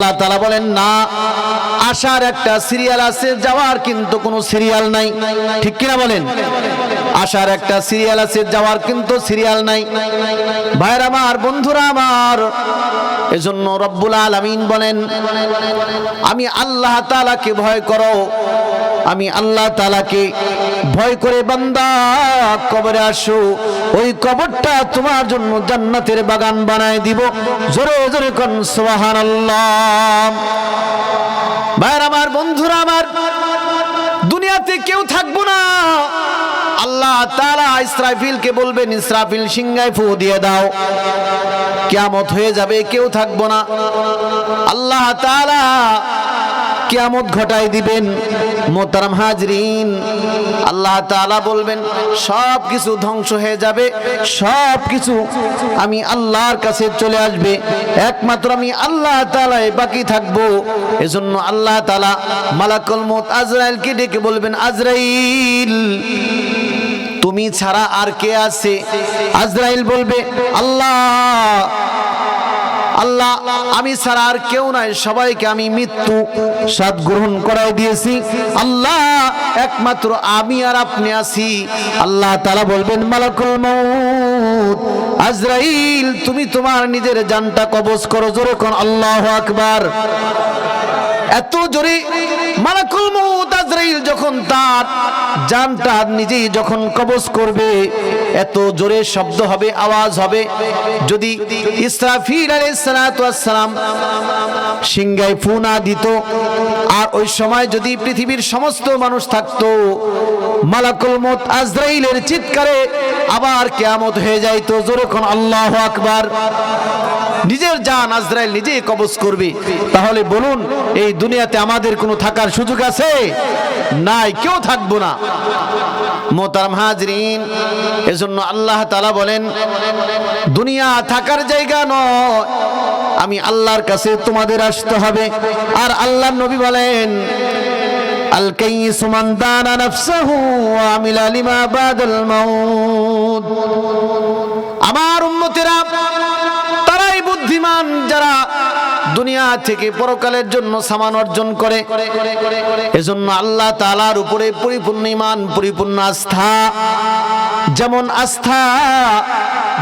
আল্লাহ তাআলা বলেন না, আসার একটা সিরিয়াল আছে, যাওয়ার কিন্তু কোনো সিরিয়াল নাই। ঠিক কিনা বলেন? আসার একটা সিরিয়াল আছে, যাওয়ার কিন্তু সিরিয়াল নাই। ভাইরা আমার, বন্ধুরা আমার, এজন্য রব্বুল আলামিন বলেন, আমি আল্লাহ তাআলাকে ভয় করো, আমি আল্লাহ তাআলাকে ভয় করে বান্দা কবরে আসো, ওই কবরটা তোমার জন্য জান্নাতের বাগান বানায় দিব। জোরে জোরে কোন সুবহানাল্লাহ। ভাইরা আমার, বন্ধুরা আমার, দুনিয়াতে কেউ থাকবো না। আল্লাহ তাআলা ইসরাফিলকে বলবেন, ইসরাফিল সিংহায় ফু দিয়ে দাও, কিয়ামত হয়ে যাবে, কেউ থাকবো না। আল্লাহ তাআলা কিয়ামত ঘটায় দিবেন। মোহতারাম হাজরিন, আল্লাহ তাআলা বলবেন সব কিছু ধ্বংস হয়ে যাবে, সব কিছু আমি আল্লাহর কাছে চলে আসবে, একমাত্র আমি আল্লাহ তাআলাই বাকি থাকবো। এজন্য আল্লাহ তাআলা মালাকুল মউত আজরাইলকে ডেকে বলবেন, আজরাইল তুমি ছাড়া আর কে আছে? আজরাইল বলবে, আল্লাহ আল্লাহ আমি ছাড়া আর কেউ নাই, সবাইকে আমি মৃত্যু স্বাদ গ্রহণ করাই দিয়েছি, আল্লাহ একমাত্র আমি আর আপনি আছি। আল্লাহ তাআলা বলবেন, মালাকুল মউত আজরাইল তুমি তোমার নিজের জানটা কবজ করো। জোরে কোন আল্লাহু আকবার। এত জোরে মালাকুল মউত আজরাইল যখন তার জানটা নিজেই যখন কবজ করবে, এত জোরে শব্দ হবে, আওয়াজ হবে। যদি ইসরাফিল আলাইহিস সালাতু ওয়াস সালাম সিংহায় ফু না দিত, আর ওই সময় যদি পৃথিবীর সমস্ত মানুষ থাকতো, মালাকুল মউত আজরাইলের চিৎকারে আবার কিয়ামত হয়ে যাইতো। জোরে কোন আল্লাহু আকবার। নিজের জান আজরাইল নিজেই কবজ করবে। তাহলে বলুন, এই দুনিয়াতে আমাদের কোনো থাকার সুযোগ আছে? নাই, কেউ থাকবো না। মোহতারাম হাজরিন, এজন্য আল্লাহ তাআলা বলেন, দুনিয়া থাকার জায়গা নয়, আমি আল্লাহর কাছে তোমাদের আসতে হবে। আর আল্লাহর নবী বলেন, আল কাইয়িসু মান দানা নাফসাহু ওয়া আমিলা লিমা বাদাল মাউত। আমার উম্মতেরা তারাই বুদ্ধিমান যারা দুনিয়া থেকে পরকালের জন্য সামান অর্জন করে। এজন্য আল্লাহ তাআলার উপরে পরিপূর্ণ ঈমান, পরিপূর্ণ আস্থা, যেমন আস্থা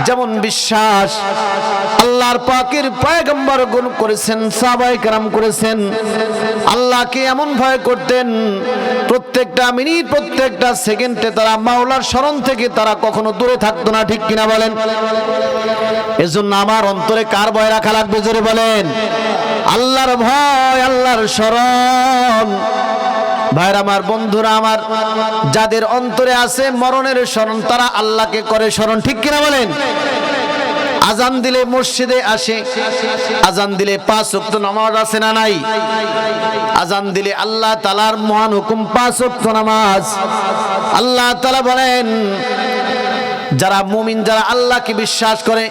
যেমন বিশ্বাস আল্লাহর পাকের পয়গম্বর গ্রহণ করেছেন, সাহাবায়ে কেরাম করেছেন। আল্লাহকে এমন ভয় করতেন, প্রত্যেকটা মিনিট প্রত্যেকটা সেকেন্ডে তারা মাওলার স্মরণ থেকে তারা কখনো দূরে থাকতো না। ঠিক কিনা বলেন? এজন্য আমার অন্তরে কার ভয় রাখা লাগবে? জোরে বলেন। আল্লাহর ভয়, আল্লাহর স্মরণ। ভাইরা আমার, বন্ধুরা আমার, যাদের অন্তরে আছে মরণের স্মরণ, তারা আল্লাহকে করে স্মরণ। ঠিক কিনা বলেন? আজান দিলে মসজিদে আসে, আজান দিলে 5 ওয়াক্ত নামাজ আছে না নাই? আজান দিলে আল্লাহ তাআলার মহান হুকুম 5 ওয়াক্ত নামাজ। আল্লাহ তাআলা বলেন, যারা মুমিন, যারা আল্লাহকে বিশ্বাস করে,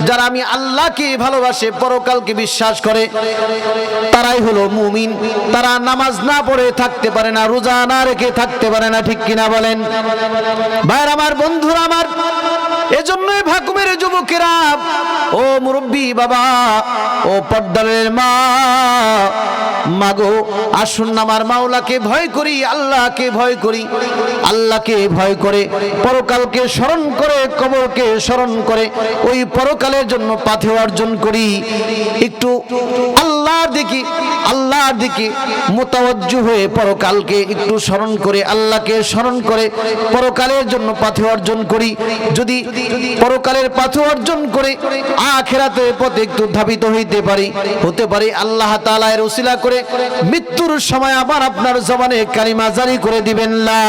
যারা আমি আল্লাহকে ভালোবাসে, পরকালকে বিশ্বাস করে, তারাই হলো মুমিন। তারা নামাজ না পড়ে থাকতে পারে না, রোজা না রেখে থাকতে পারে না। ঠিক কিনা বলেন? ভাইরা আমার, বন্ধুরা আমার, এজন্যই ভাকুমের যুবকেরা, ও মুরব্বী বাবা, ও পর্দারের মা, মাগো আসুন আমার মাওলাকে ভয় করি, আল্লাহকে ভয় করি। আল্লাহকে ভয় করে, পরকালকে স্মরণ করে, কবরকে স্মরণ করে, ওই পরকালের জন্য পাথেয় অর্জন করি। একটু আল্লাহর দিকে মুতাওয়াজ্জু হয়ে পরকালকে একটু স্মরণ করে, আল্লাহকে স্মরণ করে পরকালের জন্য পাথেয় অর্জন করি। যদি পরকালের পাথেয় অর্জন করে আখিরাতের পথে একটু ধাবিত হতে পারি, আল্লাহ তাআলা এর উসিলা করে মৃত্যুর সময় আবার আপনার জবানে কালিমা জারি করে দিবেন, লা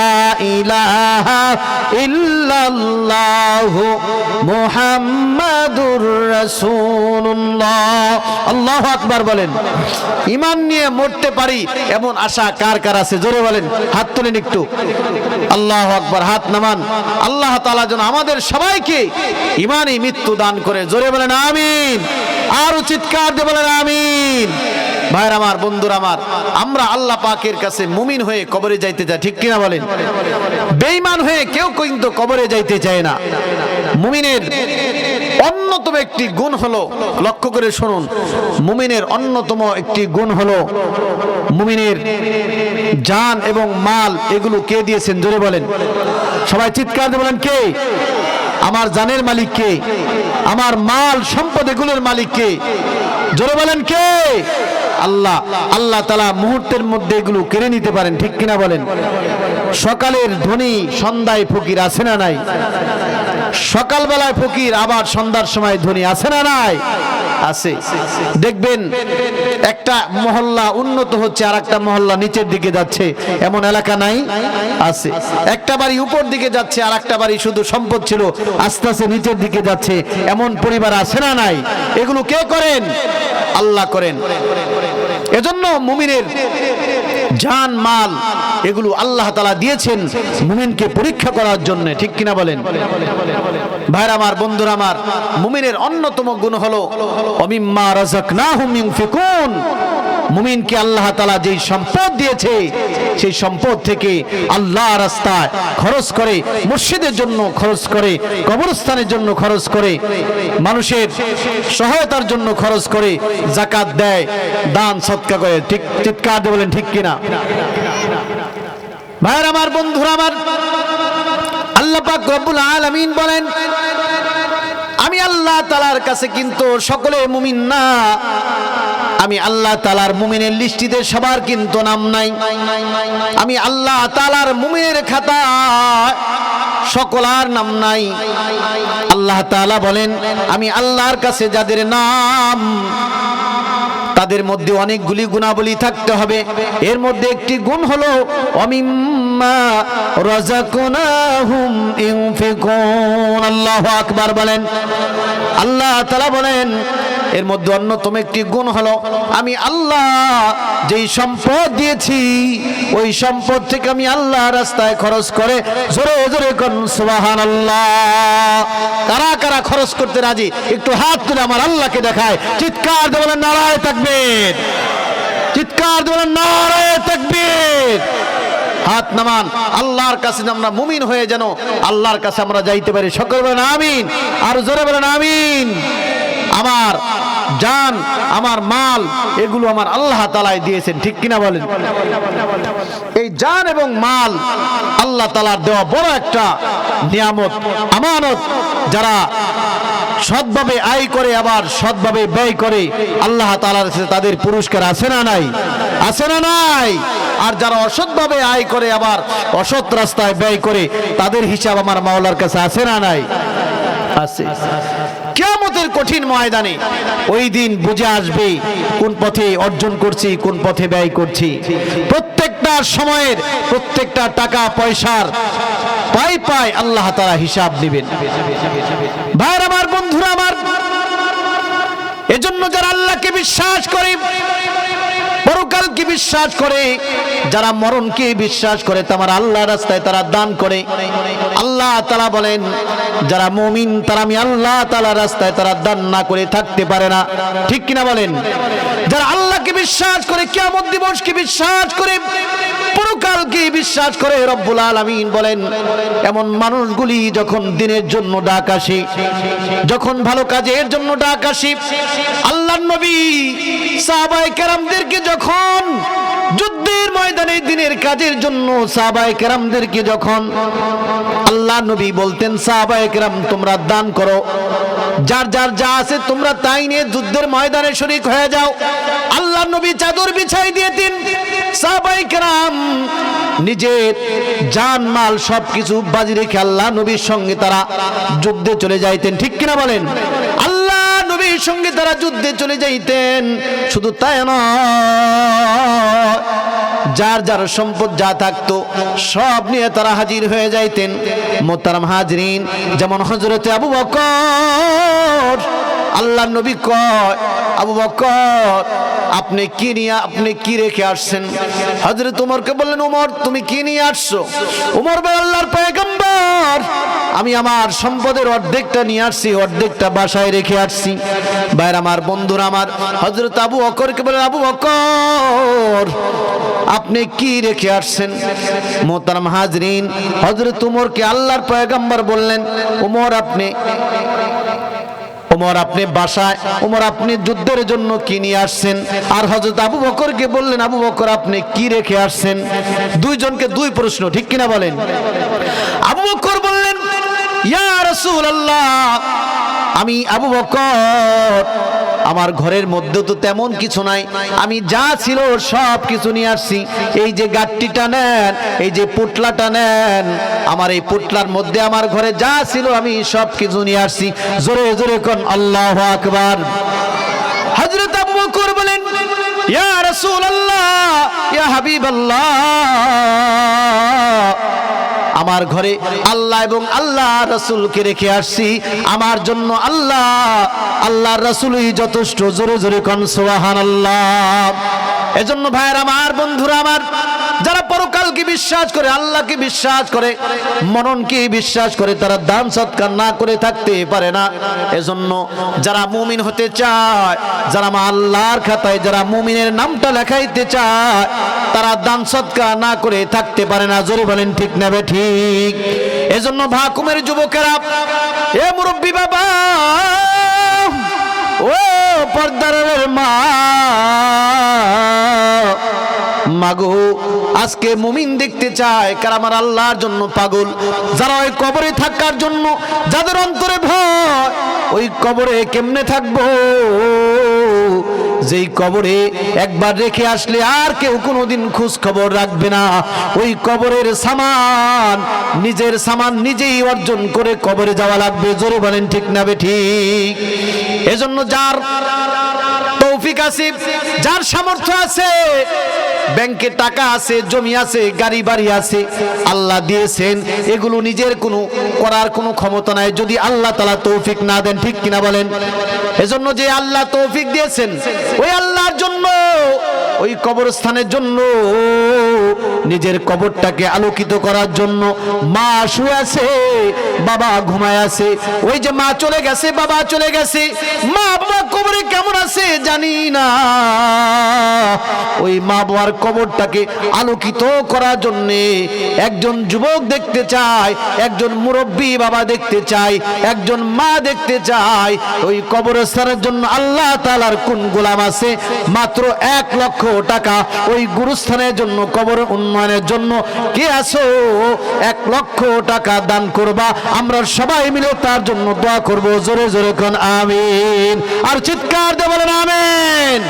ইলাহা ইল্লাল্লাহু মুহাম্মাদুর রাসূলুল্লাহ। আল্লাহু আকবার বলেন। ঈমান নিয়ে মরতে পারি এমন আশা কার কার আছে? জোরে বলেন, হাত তোলেন একটু। আল্লাহু আকবার, হাত নামান। আল্লাহ তাআলা যেন আমাদের সবাইকে ঈমানি মৃত্যু দান করে। জোরে বলেন আমিন। আর চিৎকার দিয়ে বলেন আমিন। ভাইরা আমার, বন্ধুরা আমার, আমরা আল্লাহ পাকের কাছে মুমিন হয়ে কবরে যাইতে চাই। ঠিক কিনা বলেন? বেঈমান হয়ে কেউ কিন্তু কবরে যাইতে চায় না। মুমিনের অন্যতম একটি গুণ হলো, লক্ষ্য করে শুনুন, মুমিনের অন্যতম একটি গুণ হলো মুমিনের জান এবং মাল এগুলো কে দিয়েছেন? জোরে বলেন, সবাই চিৎকার দিয়ে বলেন, কে? আমার জানের মালিক কে? আমার মাল সম্পদ এগুলোর মালিক কে? জোরে বলেন, কে? আল্লাহ। আল্লাহ তাআলা মুহূর্তের মধ্যে এগুলো কেড়ে নিতে পারেন, ঠিক কিনা বলেন? সকালের ধনী সন্ধ্যায় ফকির আছে না নাই? সকালবেলায় ফকির আবার সন্ধ্যার সময় ধনী আছে না নাই? আছে। দেখবেন একটা মহল্লা উন্নত হচ্ছে আর একটা মহল্লা নিচের দিকে যাচ্ছে, এমন এলাকা নাই? আছে। একটা বাড়ি উপর দিকে যাচ্ছে আর একটা বাড়ি শুধু সম্পদ ছিল আস্তে আস্তে নিচের দিকে যাচ্ছে, এমন পরিবার আছে না নাই? এগুলো কে করেন? আল্লাহ করেন। এজন্য মুমিনের জান মাল এগুলো আল্লাহ তাআলা দিয়েছেন মুমিনকে পরীক্ষা করার জন্য, ঠিক কিনা বলেন? ভাইরা আমার, বন্ধুরা আমার, মুমিনের অন্যতম গুণ হলো ওমিম্মা রাযাকনাহুম ইউনফিকুন। মুমিনকে আল্লাহ তাআলা যেই সম্পদ দিয়েছে সেই সম্পদ থেকে আল্লাহর রাস্তায় খরচ করে, মসজিদের জন্য খরচ করে, কবরস্থানের জন্য খরচ করে, মানুষের সহায়তার জন্য খরচ করে, যাকাত দেয়, দান সদকা করে, ঠিক চিৎকার দিয়ে বলেন ঠিক কিনা? ভাইরা আমার, বন্ধুরা আমার, আল্লাহ পাক রব্বুল আলামিন বলেন, আমি আল্লাহ তাআলার কাছে কিন্তু সকলে মুমিন না। আমি আল্লাহ তাআলার মুমিনের লিস্টিতে সবার কিন্তু নাম নাই। আমি আল্লাহ তাআলার মুমিনের খাতায় সকলার নাম নাই। আল্লাহ তাআলা বলেন, আমি আল্লাহর কাছে যাদের নাম, তাদের মধ্যে অনেকগুলি গুণাবলী থাকতে হবে। এর মধ্যে একটি গুণ হলো ওমিম্মা রাযাকনাহুম ইউনফিকুন। আল্লাহু আকবার বলেন। আল্লাহ তাআলা বলেন, এর মধ্যে অন্যতম একটি গুণ হলো আমি আল্লাহ যেই সম্পদ দিয়েছি ওই সম্পদ থেকে আমি আল্লাহ রাস্তায় খরচ করে, জোরে জোরে কোন সুবহানাল্লাহ। কারা কারা খরচ করতে রাজি? একটু হাত তুলে আমার আল্লাহকে দেখায়, চিৎকার দিয়ে বলেন নারায়ে তাকবীর, চিৎকার দিয়ে বলেন নারায়ে তাকবীর। হাত নামান, আল্লাহর কাছে আমরা মুমিন হয়ে যেন আল্লাহর কাছে আমরা যাইতে পারি। সকলে বলেন আমিন, আর জোরে বলেন আমিন। আমার জান, আমার মাল এগুলো আমার আল্লাহ তাআলাই দিয়েছেন, ঠিক কিনা বলেন? এই জান এবং মাল আল্লাহ তাআলার দেওয়া বড় একটা নিয়ামত, আমানত। যারা সৎভাবে আয় করে আবার সৎভাবে ব্যয় করে, আল্লাহ তাআলার কাছে তাদের পুরস্কার আছে না নাই? আছে না নাই? আর যারা অসৎভাবে আয় করে আবার অসৎ রাস্তায় ব্যয় করে, তাদের হিসাব আমার মাওলার কাছে আছে না নাই? আছে। কিয়ামতের কঠিন ময়দানে ওই দিন বুঝে আসবে কোন পথে অর্জন করছি, কোন পথে ব্যয় করছি। প্রত্যেকটা সময়ের প্রত্যেকটা টাকা পয়সার পাই পাই আল্লাহ তাআলা হিসাব নেবেন। ভাইরা আমার, বন্ধুরা আমার, এজন্য যারা আল্লাহকে বিশ্বাস করে, পরকালকে বিশ্বাস করে, যারা মরণকে বিশ্বাস করে, তারা আল্লাহর রাস্তায় তারা দান করে। আল্লাহ তাআলা বলেন, যারা মুমিন তারা আমি আল্লাহ তাআলার রাস্তায় তারা দান না করে থাকতে পারে না, ঠিক কিনা বলেন? যারা আল্লাহকে বিশ্বাস করে, কিয়ামত দিবসকে বিশ্বাস করে, পরকালকে বিশ্বাস করে, রব্বুল আলামিন বলেন, এমন মানুষগুলি যখন দিনের জন্য ডাক আসে, যখন ভালো কাজের জন্য ডাক আসে, আল্লাহর নবী সাহাবায়ে কেরামদেরকে যখন যুদ্ধের ময়দানে দিনের কাজের জন্য সাহাবায়ে কেরামদেরকে যখন আল্লাহ নবী বলতেন, সাহাবায়ে কেরাম তোমরা দান করো, যার যার যা আছে তোমরা তাই নিয়ে যুদ্ধের ময়দানে শরীক হয়ে যাও। আল্লাহ নবী চাদর বিছাই দিয়েছেন, সাহাবায়ে কেরাম নিজের জান মাল সবকিছু বাজি রেখে আল্লাহ নবীর সঙ্গে তারা যুদ্ধে চলে যাইতেন, ঠিক কিনা বলেন? আল্লাহ নবীর সঙ্গে তারা যুদ্ধে চলে যাইতেন। শুধু তাই নয়, যার যার সম্পদ যা থাকতো সব নিয়ে তারা হাজির হয়ে যাইতেন। মোহতারাম হাজরিন, যেমন হযরতে আবু বকর, আল্লাহ নবী কয়, আবু বকর আপনি কি রেখে আসছেন? হযরত ওমরকে বললেন, ওমর তুমি কি নিয়ে আসছো? ওমর বলে, আল্লাহর পয়গম্বর আমি আমার সম্পদের অর্ধেকটা নিয়ে আসছি, অর্ধেকটা বাসায় রেখে আসছি। ভাইরা আমার, বন্ধুরা আমার, হযরত আবু বকরকে বলেন, আবু বকর আপনি কি রেখে আসছেন? মোহতারাম হাজরিন, হযরত উমরকে আল্লাহর পয়গম্বর বললেন, উমর আপনি বাসায়, উমর আপনি যুদ্ধের জন্য কি নিয়ে আসছেন? আর হযরত আবু বকরকে বললেন, আবু বকর আপনি কি রেখে আসছেন? দুইজনকে দুই প্রশ্ন, ঠিক কিনা বলেন? আবু বকর বললেন, ইয়া রাসূলুল্লাহ, আমি আবু বকর আমার ঘরের মধ্যে তো তেমন কিছু নাই, আমি যা ছিল সব কিছু নিয়ে আসছি। এই যে গাট্টিটা নেন, এই যে পুটলাটা নেন, আমার এই পুটলার মধ্যে আমার ঘরে যা ছিল আমি সব কিছু নিয়ে আসছি। জোরে জোরে কোন আল্লাহু আকবার। হযরত আবু বকর বলেন, ইয়া রাসূলুল্লাহ, ইয়া হাবিবাল্লাহ, আমার ঘরে আল্লাহ এবং আল্লাহ রাসূলকে রেখে আসছি, আমার জন্য আল্লাহর রাসূলই যথেষ্ট। জোরে জোরে কোন সুবহানাল্লাহ। এজন্য ভাইরা আমার, বন্ধুরা আমার, যারা পরকালকে বিশ্বাস করে, আল্লাহকে বিশ্বাস করে, মরণকে বিশ্বাস করে, তারা দান সৎকার না করে থাকতে পারে না। এজন্য যারা মুমিন হতে চায়, যারা আল্লাহর খাতায় যারা মুমিনের নামটা লেখাইতে চায়, তারা দান সৎকার না করে থাকতে পারে না। জোরে বলেন ঠিক না ঠিক? এজন্য ভাকুমের যুবকেরা, এ মুরব্বী বাবা, ও পর্দার মা, মাগো আজকে মুমিন দেখতে চায় কারা আমার আল্লাহর জন্য পাগল, যারা ওই কবরে থাকার জন্য, যাদের অন্তরে ভয়, ওই কবরে কেমনে থাকবো, যেই কবরে একবার রেখে আসলে আর কেউ কোনোদিন খোঁজ খবর রাখবে না। ওই কবরের সামান, নিজের সামান নিজেই অর্জন করে কবরে যাওয়া লাগবে। জোরে বলেন ঠিক না ঠিক? এজন্য যার তৌফিক আছে, যার সামর্থ্য আছে, ব্যাংকে টাকা আছে, জমি আছে, গাড়ি বাড়ি আছে, আল্লাহ দিয়েছেন, এগুলো নিজের কোনো করার কোনো ক্ষমতা নাই যদি আল্লাহ তাআলা তৌফিক না দেন, ঠিক কিনা বলেন? এজন্য যে আল্লাহ তৌফিক দিয়েছেন, ওই আল্লাহর জন্য, ওই কবরস্থানের জন্য, নিজের কবরটাকে আলোকিত করার জন্য মা শুয়ে আছে, বাবা ঘুমায় আছে। ওই যে মা চলে গেছে, বাবা চলে গেছে, মা বাবা কবরে কেমন আছে জানি না। ওই মা বাবার কবরটাকে আলোকিত করার জন্য একজন যুবক দেখতে চায়, একজন মুরব্বী বাবা দেখতে চায়, একজন মা দেখতে চায়। ওই কবরস্থানের জন্য আল্লাহ তাআলার কোন গোলাম আছে, মাত্র 1 লক্ষ টাকা ওই গুরুস্থানের জন্য, কবর উন্নয়নের জন্য কে আছো, 1 লক্ষ টাকা দান করবা। আমরা সবাই মিলে তার জন্য দোয়া করব। জোরে জোরে কোন আমিন, আর চিৎকার দিয়ে বলেন আমিন।